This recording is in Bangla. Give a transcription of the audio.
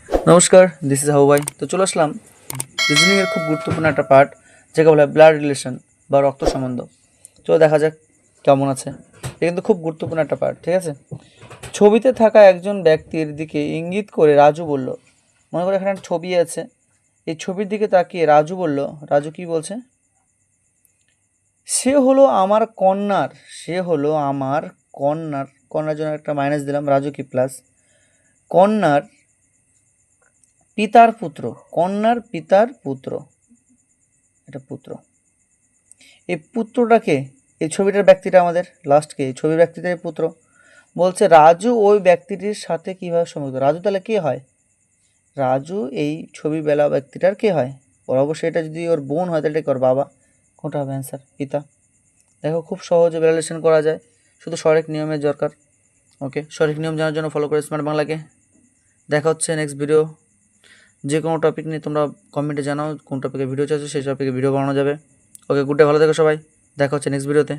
নমস্কার, দিস ইজ হাউ ভাই। তো চলে আসলাম রিজনিংয়ের খুব গুরুত্বপূর্ণ একটা পার্ট, যাকে বলা হয় ব্লাড রিলেশন বা রক্ত সম্বন্ধ। চলো দেখা যাক কেমন আছে। এটা কিন্তু খুব গুরুত্বপূর্ণ একটা পার্ট, ঠিক আছে। ছবিতে থাকা একজন ব্যক্তির দিকে ইঙ্গিত করে রাজু বলল, মনে করো এখানে একটা ছবি আছে, এই ছবির দিকে তাকিয়ে রাজু বলল, রাজু কি বলছে? সে হলো আমার কন্যার, সে হলো আমার কন্যার, কন্যার জন্য একটা মাইনাস দিলাম, রাজু কি প্লাস, কন্যার পিতার পুত্র, কন্যার পিতার পুত্র, এটা পুত্র। এই পুত্রটাকে, এই ছবিটার ব্যক্তিটা আমাদের লাস্টকে এই ছবির ব্যক্তিটাই পুত্র। বলছে রাজু ওই ব্যক্তিটির সাথে কীভাবে সম্পর্কিত। রাজু তাহলে কে হয়? রাজু এই ছবি বেলা ব্যক্তিটার কে হয়? ওর অবশ্যই এটা যদি ওর বোন হয় তাহলে এটা কি ওর বাবা? কোনটা হবে অ্যান্সার? পিতা। দেখো খুব সহজে ভ্যালিডেশন করা যায়, শুধু সঠিক নিয়মের দরকার। ওকে, সঠিক নিয়ম জানার জন্য ফলো করে স্মার্ট বাংলাকে। দেখা হচ্ছে নেক্সট ভিডিও। যে কোনো টপিক নিয়ে তোমরা কমেন্টে জানাও কোন টপিকে ভিডিও চাইছো, সেই টপিকে ভিডিও বানানো যাবে। ওকে, গুড ডে, ভালো থেকো সবাই। দেখা হচ্ছে নেক্সট ভিডিওতে।